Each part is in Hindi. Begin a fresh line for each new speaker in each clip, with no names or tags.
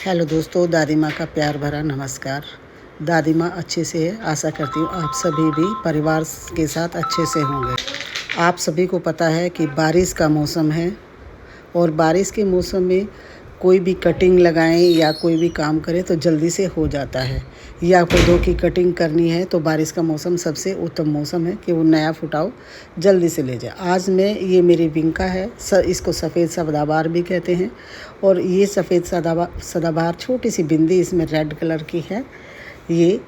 हेलो दोस्तों, दादी माँ का प्यार भरा नमस्कार। दादी माँ अच्छे से है, आशा करती हूँ आप सभी भी परिवार के साथ अच्छे से होंगे। आप सभी को पता है कि बारिश का मौसम है और बारिश के मौसम में कोई भी कटिंग लगाएं या कोई भी काम करें तो जल्दी से हो जाता है। या पौधों की कटिंग करनी है तो बारिश का मौसम सबसे उत्तम मौसम है कि वो नया फुटाव जल्दी से ले जाए। आज मैं ये मेरी विंका है, इसको सफ़ेद सदाबहार भी कहते हैं। और ये सफ़ेद सदाबहार छोटी सी बिंदी इसमें रेड कलर की है। ये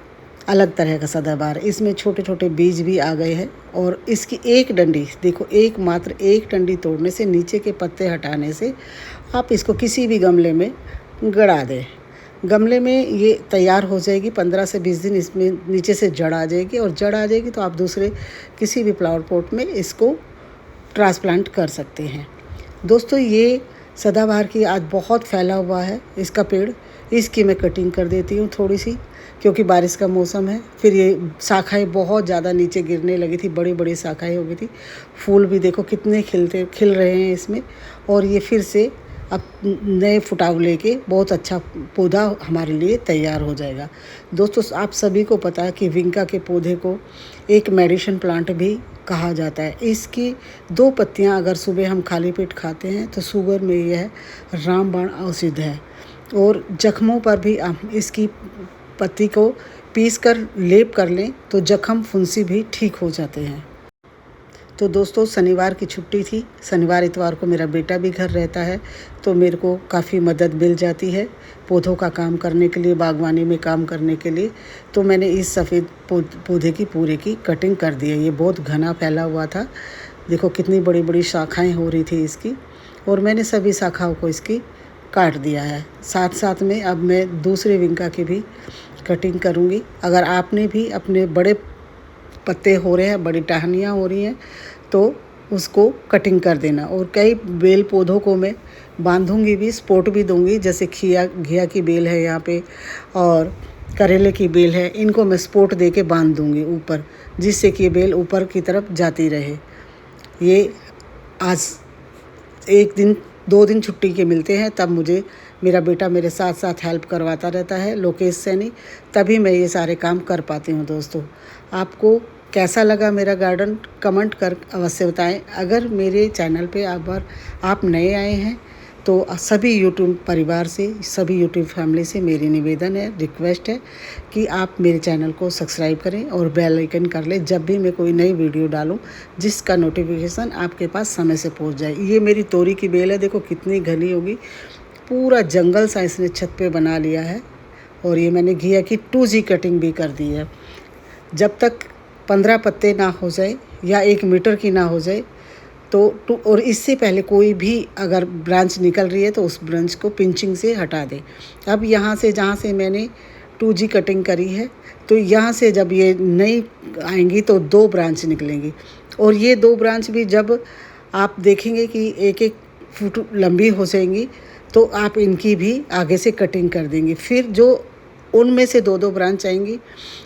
अलग तरह का सदाबहार, इसमें छोटे छोटे बीज भी आ गए हैं। और इसकी एक डंडी देखो, मात्र एक डंडी तोड़ने से, नीचे के पत्ते हटाने से आप इसको किसी भी गमले में गड़ा दें। गमले में ये तैयार हो जाएगी। 15 से 20 दिन इसमें नीचे से जड़ आ जाएगी, और जड़ आ जाएगी तो आप दूसरे किसी भी फ्लावर पॉट में इसको ट्रांसप्लांट कर सकते हैं। दोस्तों, ये सदाबहार की आज बहुत फैला हुआ है इसका पेड़। इसकी मैं कटिंग कर देती हूँ थोड़ी सी, क्योंकि बारिश का मौसम है। फिर ये शाखाएं बहुत ज़्यादा नीचे गिरने लगी थी, बड़ी बड़ी शाखाएं हो गई थी। फूल भी देखो कितने खिल रहे हैं इसमें। और ये फिर से अब नए फुटाव लेके बहुत अच्छा पौधा हमारे लिए तैयार हो जाएगा। दोस्तों, आप सभी को पता है कि विंका के पौधे को एक मेडिसिन प्लांट भी कहा जाता है। इसकी 2 पत्तियां अगर सुबह हम खाली पेट खाते हैं तो शुगर में यह रामबाण औषधि है। और जख्मों पर भी हम इसकी पत्ती को पीसकर लेप कर लें तो जख्म फुंसी भी ठीक हो जाते हैं। तो दोस्तों, शनिवार की छुट्टी थी। शनिवार इतवार को मेरा बेटा भी घर रहता है, तो मेरे को काफ़ी मदद मिल जाती है पौधों का काम करने के लिए, बागवानी में काम करने के लिए। तो मैंने इस सफ़ेद पौधे की पूरे की कटिंग कर दी है। ये बहुत घना फैला हुआ था, देखो कितनी बड़ी बड़ी शाखाएं हो रही थी इसकी। और मैंने सभी शाखाओं को इसकी काट दिया है। साथ साथ में अब मैं दूसरे विंका की भी कटिंग करूँगी। अगर आपने भी अपने बड़े पत्ते हो रहे हैं, बड़ी टहनियाँ हो रही हैं, तो उसको कटिंग कर देना। और कई बेल पौधों को मैं बांधूंगी भी, सपोर्ट भी दूंगी। जैसे घिया की बेल है यहाँ पे, और करेले की बेल है, इनको मैं सपोर्ट दे के बांध दूंगी ऊपर, जिससे कि बेल ऊपर की तरफ जाती रहे। ये आज 1 दिन 2 दिन छुट्टी के मिलते हैं, तब मुझे मेरा बेटा मेरे साथ साथ हेल्प करवाता रहता है, लोकेश सैनी, तभी मैं ये सारे काम कर पाती हूँ। दोस्तों, आपको कैसा लगा मेरा गार्डन, कमेंट कर अवश्य बताएं। अगर मेरे चैनल पे आप नए आए हैं तो सभी यूट्यूब परिवार से, सभी यूट्यूब फैमिली से मेरी निवेदन है, रिक्वेस्ट है कि आप मेरे चैनल को सब्सक्राइब करें और बेल आइकन कर लें, जब भी मैं कोई नई वीडियो डालूं जिसका नोटिफिकेशन आपके पास समय से पहुंच जाए। ये मेरी तोरी की बेल है, देखो कितनी घनी होगी। पूरा जंगल सा इसने छत पे बना लिया है। और ये मैंने घिया की 2G कटिंग भी कर दी है। जब तक 15 पत्ते ना हो जाए या 1 मीटर की ना हो जाए तो और इससे पहले कोई भी अगर ब्रांच निकल रही है तो उस ब्रांच को पिंचिंग से हटा दें। अब यहाँ से जहाँ से मैंने 2G कटिंग करी है, तो यहाँ से जब ये नई आएंगी तो 2 ब्रांच निकलेंगी। और ये 2 ब्रांच भी जब आप देखेंगे कि 1-1 फुट लंबी हो जाएंगी, तो आप इनकी भी आगे से कटिंग कर देंगे। फिर जो उनमें से 2-2 ब्रांच आएंगी,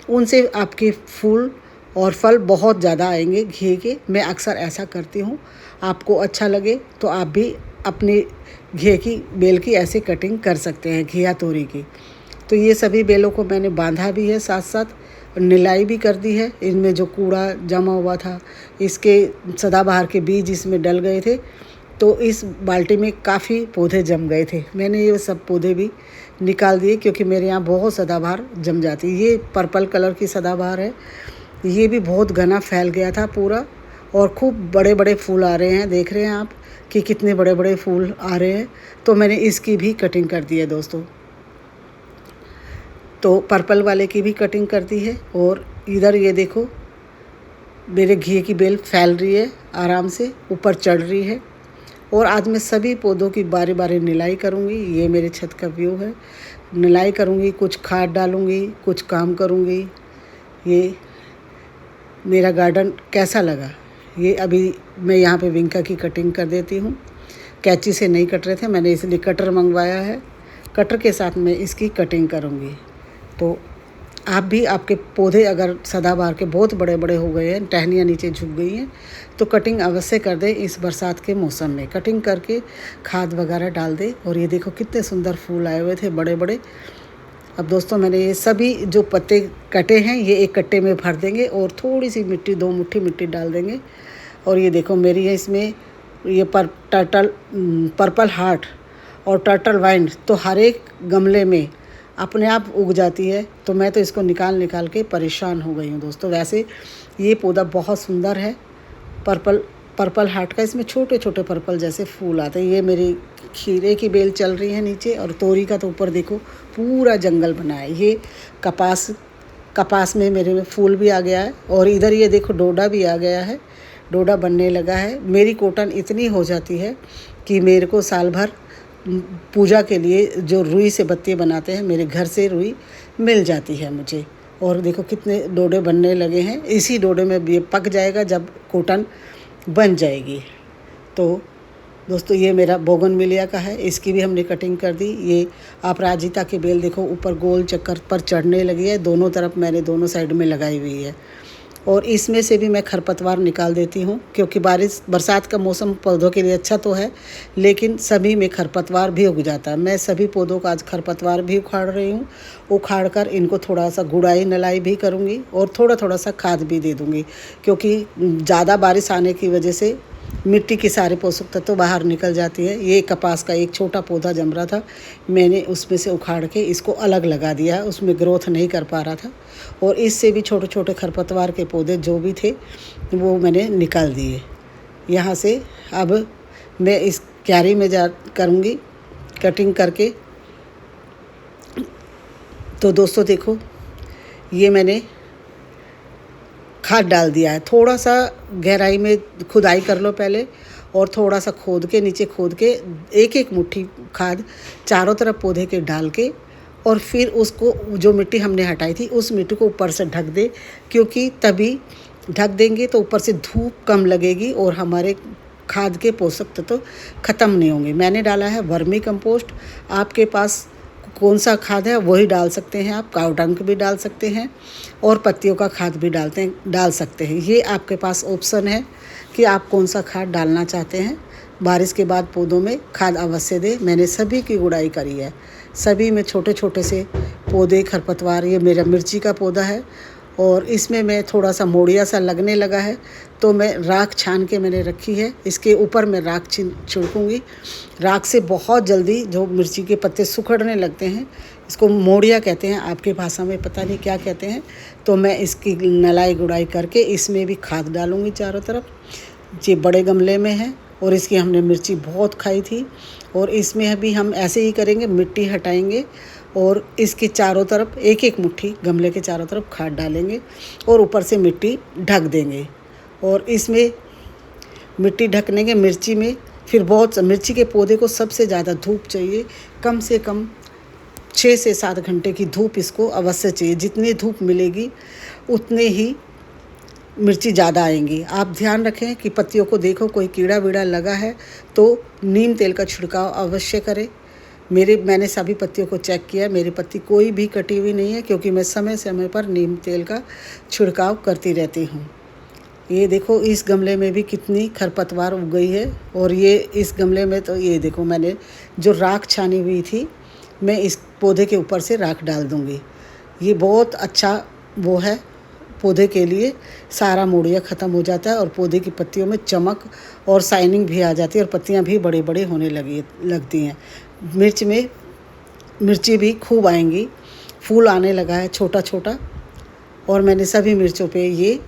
उनसे आपके फूल और फल बहुत ज़्यादा आएंगे घी के। मैं अक्सर ऐसा करती हूँ। आपको अच्छा लगे तो आप भी अपने घी की बेल की ऐसे कटिंग कर सकते हैं, घिया तोरी की। तो ये सभी बेलों को मैंने बांधा भी है, साथ साथ निलाई भी कर दी है। इनमें जो कूड़ा जमा हुआ था, इसके सदाबहार के बीज इसमें डल गए थे, तो इस बाल्टी में काफ़ी पौधे जम गए थे। मैंने ये सब पौधे भी निकाल दिए, क्योंकि मेरे यहाँ बहुत सदाबहार जम जाती है। ये पर्पल कलर की सदाबहार है, ये भी बहुत घना फैल गया था पूरा, और खूब बड़े बड़े फूल आ रहे हैं। देख रहे हैं आप कि कितने बड़े बड़े फूल आ रहे हैं। तो मैंने इसकी भी कटिंग कर दी है दोस्तों। तो पर्पल वाले की भी कटिंग कर दी है। और इधर ये देखो, मेरे घी की बेल फैल रही है, आराम से ऊपर चढ़ रही है। और आज मैं सभी पौधों की बारी बारी निलाई करूँगी। ये मेरे छत का व्यू है, निलाई करूँगी, कुछ खाद डालूँगी, कुछ काम करूँगी। ये मेरा गार्डन कैसा लगा, ये अभी मैं यहाँ पे विंका की कटिंग कर देती हूँ। कैंची से नहीं कट रहे थे, मैंने इसलिए कटर मंगवाया है। कटर के साथ मैं इसकी कटिंग करूँगी। तो आप भी, आपके पौधे अगर सदाबहार के बहुत बड़े बड़े हो गए हैं, टहनियाँ नीचे झुक गई हैं, तो कटिंग अवश्य कर दें। इस बरसात के मौसम में कटिंग करके खाद वगैरह डाल दें। और ये देखो कितने सुंदर फूल आए हुए थे बड़े बड़े। अब दोस्तों मैंने ये सभी जो पत्ते कटे हैं ये एक कट्टे में भर देंगे और थोड़ी सी मिट्टी, 2 मुट्ठी मिट्टी डाल देंगे। और ये देखो मेरी है इसमें ये पर्पल हार्ट और टर्टल वाइन तो हर एक गमले में अपने आप उग जाती है। तो मैं तो इसको निकाल के परेशान हो गई हूँ दोस्तों। वैसे ये पौधा बहुत सुंदर है, पर्पल हार्ट का। इसमें छोटे छोटे पर्पल जैसे फूल आते हैं। ये मेरी खीरे की बेल चल रही है नीचे, और तोरी का तो ऊपर देखो पूरा जंगल बना है। ये कपास में मेरे में फूल भी आ गया है। और इधर ये देखो डोडा भी आ गया है, डोडा बनने लगा है। मेरी कॉटन इतनी हो जाती है कि मेरे को साल भर पूजा के लिए जो रुई से बत्ती बनाते हैं, मेरे घर से रुई मिल जाती है मुझे। और देखो कितने डोडे बनने लगे हैं। इसी डोडे में ये पक जाएगा जब कॉटन बन जाएगी। तो दोस्तों ये मेरा बोगनविलिया का है, इसकी भी हमने कटिंग कर दी। ये अपराजिता की बेल देखो ऊपर गोल चक्कर पर चढ़ने लगी है। दोनों तरफ मैंने दोनों साइड में लगाई हुई है। और इसमें से भी मैं खरपतवार निकाल देती हूँ, क्योंकि बरसात का मौसम पौधों के लिए अच्छा तो है, लेकिन सभी में खरपतवार भी उग जाता है। मैं सभी पौधों का आज खरपतवार भी उखाड़ रही हूँ। उखाड़ कर इनको थोड़ा सा गुड़ाई नलाई भी करूँगी और थोड़ा सा खाद भी दे दूँगी, क्योंकि ज़्यादा बारिश आने की वजह से मिट्टी की सारे पोषक तत्व तो बाहर निकल जाती है। ये कपास का एक छोटा पौधा जम रहा था, मैंने उसमें से उखाड़ के इसको अलग लगा दिया है। उसमें ग्रोथ नहीं कर पा रहा था। और इससे भी छोटे छोटे खरपतवार के पौधे जो भी थे वो मैंने निकाल दिए यहाँ से। अब मैं इस क्यारी में जा करूँगी कटिंग करके। तो दोस्तों देखो ये मैंने खाद डाल दिया है। थोड़ा सा गहराई में खुदाई कर लो पहले, और थोड़ा सा नीचे खोद के एक एक मुट्ठी खाद चारों तरफ पौधे के डाल के, और फिर उसको जो मिट्टी हमने हटाई थी उस मिट्टी को ऊपर से ढक दे, क्योंकि तभी ढक देंगे तो ऊपर से धूप कम लगेगी और हमारे खाद के पोषक तत्व तो ख़त्म नहीं होंगे। मैंने डाला है वर्मी कंपोस्ट। आपके पास कौन सा खाद है वही डाल सकते हैं आप। काऊ डंक भी डाल सकते हैं और पत्तियों का खाद भी डाल सकते हैं। ये आपके पास ऑप्शन है कि आप कौन सा खाद डालना चाहते हैं। बारिश के बाद पौधों में खाद अवश्य दें। मैंने सभी की गुड़ाई करी है। सभी में छोटे छोटे से पौधे खरपतवार, ये मेरा मिर्ची का पौधा है और इसमें मैं थोड़ा सा मोड़िया सा लगने लगा है, तो मैं राख छान के मैंने रखी है। इसके ऊपर मैं राख छिड़कूँगी। राख से बहुत जल्दी जो मिर्ची के पत्ते सुखड़ने लगते हैं, इसको मोड़िया कहते हैं, आपकी भाषा में पता नहीं क्या कहते हैं। तो मैं इसकी नलाई गुड़ाई करके इसमें भी खाद डालूँगी चारों तरफ। ये बड़े गमले में है और इसकी हमने मिर्ची बहुत खाई थी। और इसमें भी हम ऐसे ही करेंगे, मिट्टी हटाएंगे और इसके चारों तरफ एक एक मुट्ठी गमले के चारों तरफ खाद डालेंगे और ऊपर से मिट्टी ढक देंगे। और इसमें मिट्टी ढकने के मिर्ची में फिर मिर्ची के पौधे को सबसे ज़्यादा धूप चाहिए। कम से कम 6 से 7 घंटे की धूप इसको अवश्य चाहिए। जितनी धूप मिलेगी उतने ही मिर्ची ज़्यादा आएंगी। आप ध्यान रखें कि पत्तियों को देखो कोई कीड़ा वीड़ा लगा है तो नीम तेल का छिड़काव अवश्य करें। मैंने सभी पत्तियों को चेक किया, मेरी पत्ती कोई भी कटी हुई नहीं है, क्योंकि मैं समय समय पर नीम तेल का छिड़काव करती रहती हूँ। ये देखो इस गमले में भी कितनी खरपतवार उग गई है। और ये इस गमले में तो ये देखो मैंने जो राख छानी हुई थी, मैं इस पौधे के ऊपर से राख डाल दूँगी। ये बहुत अच्छा वो है पौधे के लिए। सारा मोड़िया ख़त्म हो जाता है और पौधे की पत्तियों में चमक और शाइनिंग भी आ जाती है और पत्तियां भी बड़े बड़े होने लगती हैं। मिर्ची भी खूब आएंगी। फूल आने लगा है छोटा छोटा। और मैंने सभी मिर्चों पे ये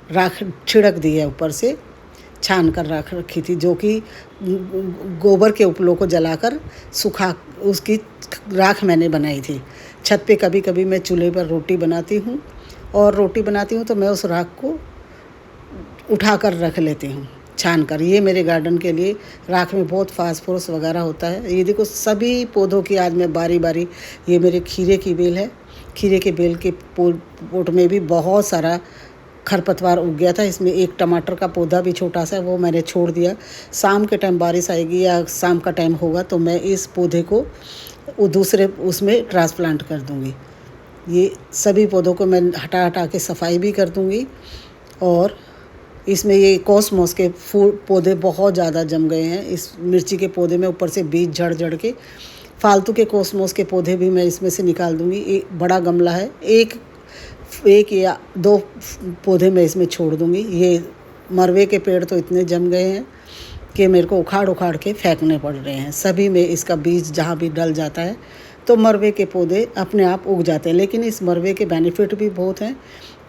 राख छिड़क दी है, ऊपर से छान कर राख रखी थी, जो कि गोबर के उपलों को जलाकर सुखा उसकी राख मैंने बनाई थी। छत पे कभी कभी मैं चूल्हे पर रोटी बनाती हूँ, और रोटी बनाती हूँ तो मैं उस राख को उठा कर रख लेती हूँ छान कर। ये मेरे गार्डन के लिए राख में बहुत फास्फोरस वगैरह होता है। ये देखो सभी पौधों की आज मैं बारी बारी, ये मेरे खीरे की बेल है। खीरे के बेल के पोट में भी बहुत सारा खरपतवार उग गया था। इसमें एक टमाटर का पौधा भी छोटा सा, वो मैंने छोड़ दिया। शाम के टाइम बारिश आएगी या शाम का टाइम होगा तो मैं इस पौधे को दूसरे उसमें ट्रांसप्लांट कर दूँगी। ये सभी पौधों को मैं हटा हटा के सफाई भी कर दूँगी। और इसमें ये कॉस्मोस के फूल पौधे बहुत ज़्यादा जम गए हैं इस मिर्ची के पौधे में, ऊपर से बीज झड़ के। फालतू के कॉस्मोस के पौधे भी मैं इसमें से निकाल दूँगी। एक बड़ा गमला है, एक या दो पौधे मैं इसमें छोड़ दूँगी। ये मरवे के पेड़ तो इतने जम गए हैं कि मेरे को उखाड़ उखाड़ के फेंकने पड़ रहे हैं। सभी में इसका बीज जहाँ भी डल जाता है तो मरवे के पौधे अपने आप उग जाते हैं। लेकिन इस मरवे के बेनिफिट भी बहुत हैं।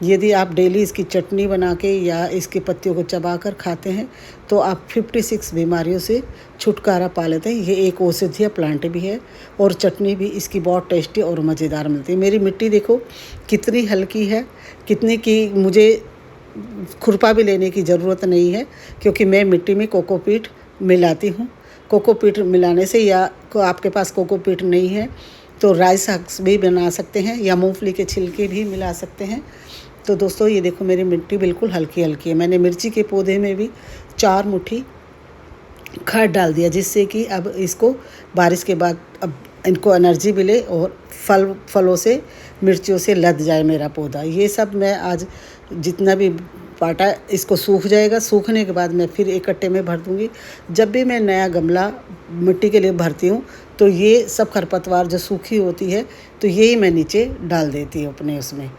यदि आप डेली इसकी चटनी बना के या इसकी पत्तियों को चबा कर खाते हैं तो आप 56 बीमारियों से छुटकारा पा लेते हैं। ये एक औषधीय प्लांट भी है और चटनी भी इसकी बहुत टेस्टी और मज़ेदार मिलती है। मेरी मिट्टी देखो कितनी हल्की है, कितनी की मुझे खुरपा भी लेने की ज़रूरत नहीं है, क्योंकि मैं मिट्टी में कोकोपीट मिलाती हूँ। कोकोपीट मिलाने से, या आपके पास कोकोपीट नहीं है तो राइस हक्स भी बना सकते हैं या मूंगफली के छिलके भी मिला सकते हैं। तो दोस्तों ये देखो मेरी मिट्टी बिल्कुल हल्की हल्की है। मैंने मिर्ची के पौधे में भी 4 मुट्ठी खाद डाल दिया, जिससे कि अब इसको बारिश के बाद अब इनको एनर्जी मिले और फलों से, मिर्चियों से लद जाए मेरा पौधा। ये सब मैं आज जितना भी पाटा इसको सूख जाएगा, सूखने के बाद मैं फिर एक कट्टे में भर दूँगी। जब भी मैं नया गमला मिट्टी के लिए भरती हूँ तो ये सब खरपतवार जो सूखी होती है तो यही मैं नीचे डाल देती हूँ अपने उसमें।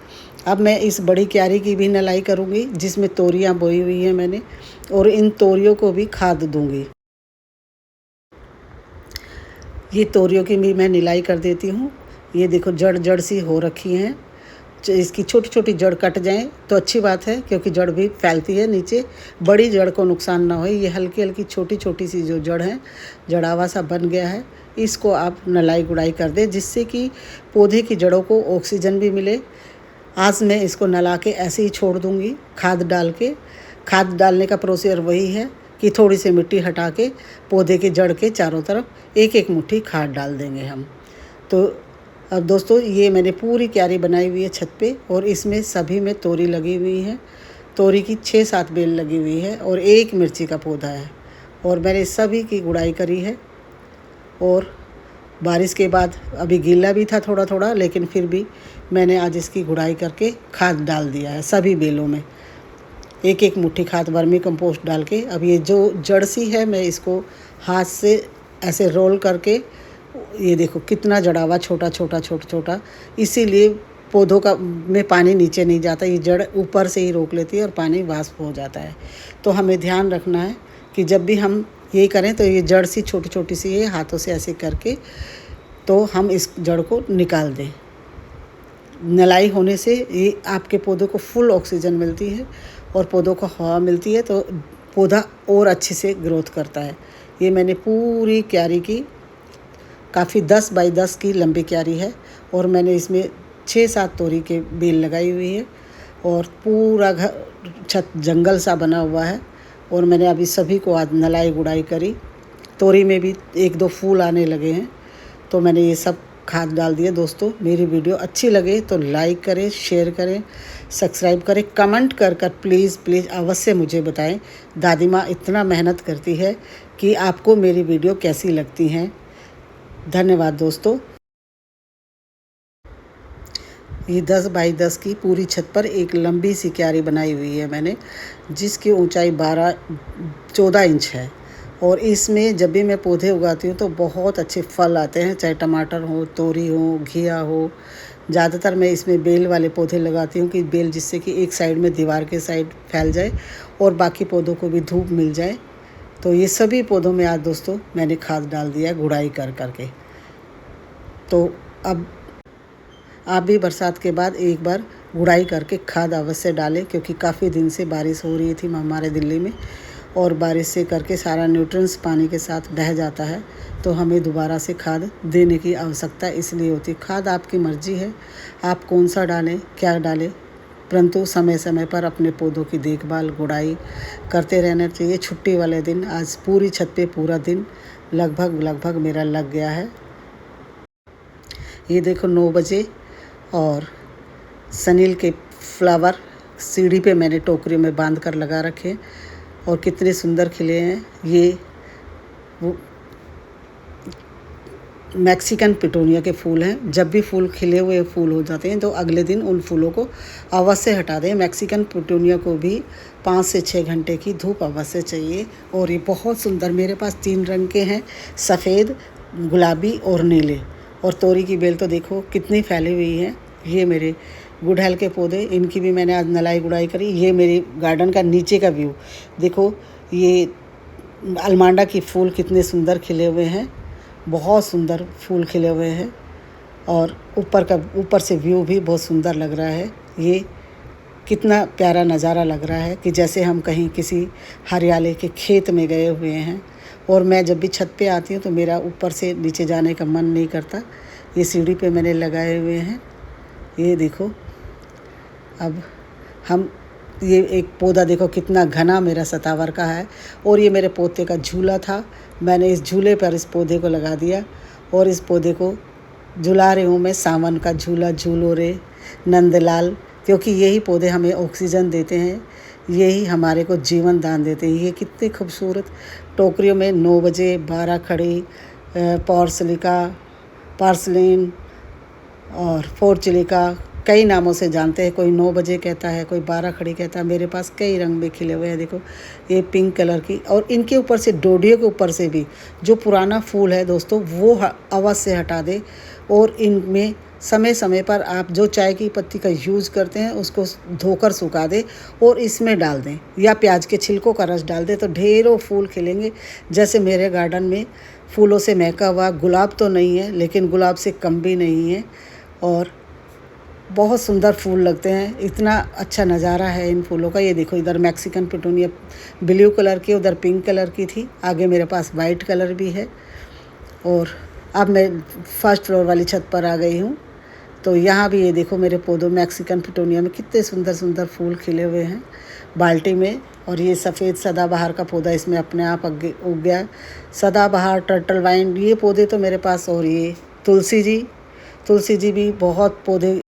अब मैं इस बड़ी क्यारी की भी नलाई करूँगी जिसमें तोरियाँ बोई हुई हैं मैंने, और इन तोरियों को भी खाद दूँगी। ये तोरियों की भी मैं निलाई कर देती हूँ। ये देखो जड़ जड़ सी हो रखी हैं। इसकी छोटी छोटी जड़ कट जाएं तो अच्छी बात है, क्योंकि जड़ भी फैलती है नीचे, बड़ी जड़ को नुकसान ना हो। ये हल्की हल्की छोटी छोटी सी जो जड़ है, जड़ावा सा बन गया है, इसको आप नलाई गुड़ाई कर दें, जिससे कि पौधे की जड़ों को ऑक्सीजन भी मिले। आज मैं इसको नला के ऐसे ही छोड़ दूँगी खाद डाल के। खाद डालने का प्रोसीजर वही है कि थोड़ी सी मिट्टी हटा के पौधे के जड़ के चारों तरफ एक एक मुट्ठी खाद डाल देंगे हम। तो अब दोस्तों ये मैंने पूरी क्यारी बनाई हुई है छत पे, और इसमें सभी में तोरी लगी हुई है। तोरी की 6-7 बेल लगी हुई है और एक मिर्ची का पौधा है, और मैंने सभी की गुड़ाई करी है। और बारिश के बाद अभी गीला भी था थोड़ा थोड़ा, लेकिन फिर भी मैंने आज इसकी गुड़ाई करके खाद डाल दिया है सभी बेलों में। एक एक मुट्ठी खाद वर्मी कंपोस्ट डाल के, अब ये जो जड़ सी है मैं इसको हाथ से ऐसे रोल करके, ये देखो कितना जड़ावा छोटा छोटा, इसीलिए पौधों का में पानी नीचे नहीं जाता। ये जड़ ऊपर से ही रोक लेती है और पानी वाष्प हो जाता है। तो हमें ध्यान रखना है कि जब भी हम यही करें तो ये जड़ सी छोटी छोटी सी है, हाथों से ऐसे करके तो हम इस जड़ को निकाल दें। नलाई होने से ये आपके पौधों को फुल ऑक्सीजन मिलती है और पौधों को हवा मिलती है, तो पौधा और अच्छे से ग्रोथ करता है। ये मैंने पूरी क्यारी की, काफ़ी 10 बाई 10 की लंबी क्यारी है, और मैंने इसमें 6-7 तोरी के बेल लगाई हुई है, और पूरा घर छत जंगल सा बना हुआ है। और मैंने अभी सभी को आज नलाई गुड़ाई करी। तोरी में भी 1-2 फूल आने लगे हैं, तो मैंने ये सब खाद डाल दिया। दोस्तों मेरी वीडियो अच्छी लगे तो लाइक करें, शेयर करें, सब्सक्राइब करें, कमेंट कर प्लीज़ अवश्य मुझे बताएं। दादी माँ इतना मेहनत करती है कि आपको मेरी वीडियो कैसी लगती हैं। धन्यवाद दोस्तों। ये 10 बाई 10 की पूरी छत पर एक लंबी सी क्यारी बनाई हुई है मैंने, जिसकी ऊंचाई 14 इंच है। और इसमें जब भी मैं पौधे उगाती हूँ तो बहुत अच्छे फल आते हैं, चाहे टमाटर हो, तोरी हो, घिया हो। ज़्यादातर मैं इसमें बेल वाले पौधे लगाती हूँ कि बेल जिससे कि एक साइड में दीवार के साइड फैल जाए और बाकी पौधों को भी धूप मिल जाए। तो ये सभी पौधों में आज दोस्तों मैंने खाद डाल दिया गुड़ाई कर करके। तो अब आप भी बरसात के बाद एक बार गुड़ाई करके खाद अवश्य डालें, क्योंकि काफ़ी दिन से बारिश हो रही थी हमारे दिल्ली में, और बारिश से करके सारा न्यूट्रिएंट्स पानी के साथ बह जाता है, तो हमें दोबारा से खाद देने की आवश्यकता इसलिए होती है। खाद आपकी मर्ज़ी है, आप कौन सा डालें, क्या डालें, परंतु समय समय पर अपने पौधों की देखभाल गुड़ाई करते रहना चाहिए। छुट्टी वाले दिन आज पूरी छत पे पूरा दिन लगभग मेरा लग गया है। ये देखो 9 बजे, और सनील के फ्लावर सीढ़ी पे मैंने टोकरी में बांध कर लगा रखे, और कितने सुंदर खिले हैं। ये वो मैक्सिकन पिटूनिया के फूल हैं। जब भी फूल खिले हुए फूल हो जाते हैं तो अगले दिन उन फूलों को अवश्य हटा दें। मैक्सिकन पिटूनिया को भी 5 से 6 घंटे की धूप अवश्य चाहिए। और ये बहुत सुंदर, मेरे पास 3 रंग के हैं, सफ़ेद, गुलाबी और नीले। और तोरी की बेल तो देखो कितनी फैली हुई है। ये मेरे गुड़हल के पौधे, इनकी भी मैंने आज नलाई गुड़ाई करी। ये मेरे गार्डन का नीचे का व्यू देखो, ये अलमांडा की फूल कितने सुंदर खिले हुए हैं, बहुत सुंदर फूल खिले हुए हैं। और ऊपर से व्यू भी बहुत सुंदर लग रहा है। ये कितना प्यारा नज़ारा लग रहा है कि जैसे हम कहीं किसी हरियाली के खेत में गए हुए हैं। और मैं जब भी छत पे आती हूँ तो मेरा ऊपर से नीचे जाने का मन नहीं करता। ये सीढ़ी पे मैंने लगाए हुए हैं। ये देखो, अब हम ये एक पौधा देखो कितना घना मेरा सतावर का है। और ये मेरे पोते का झूला था, मैंने इस झूले पर इस पौधे को लगा दिया। और इस पौधे को झुला रही हूँ मैं, सावन का झूला झूलो रे नंदलाल, क्योंकि यही पौधे हमें ऑक्सीजन देते हैं, यही हमारे को जीवन दान देते हैं। ये कितने खूबसूरत टोकरियों में 9 बजे, 12 खड़ी, पार्सलिन और फोर्चिलिका, कई नामों से जानते हैं। कोई 9 बजे कहता है, कोई 12 खड़ी कहता है। मेरे पास कई रंग में खिले हुए हैं। देखो ये पिंक कलर की, और इनके ऊपर से, डोडियों के ऊपर से भी जो पुराना फूल है दोस्तों, वो अवश्य हटा दे। और इनमें समय समय पर आप जो चाय की पत्ती का यूज़ करते हैं उसको धोकर सुखा दें और इसमें डाल दें, या प्याज के छिलकों का रस डाल दें, तो ढेरों फूल खिलेंगे। जैसे मेरे गार्डन में फूलों से महका हुआ गुलाब तो नहीं है, लेकिन गुलाब से कम भी नहीं है। और बहुत सुंदर फूल लगते हैं, इतना अच्छा नज़ारा है इन फूलों का। ये देखो, इधर मैक्सिकन पिटूनिया ब्लू कलर की, उधर पिंक कलर की थी, आगे मेरे पास वाइट कलर भी है। और अब मैं फर्स्ट फ्लोर वाली छत पर आ गई हूँ, तो यहाँ भी ये देखो मेरे पौधों मैक्सिकन पिटूनिया में कितने सुंदर सुंदर फूल खिले हुए हैं बाल्टी में। और ये सफ़ेद सदाबहार का पौधा इसमें अपने आप उग गया। सदाबहार, टर्टल वाइन, ये पौधे तो मेरे पास। और ये तुलसी जी भी बहुत पौधे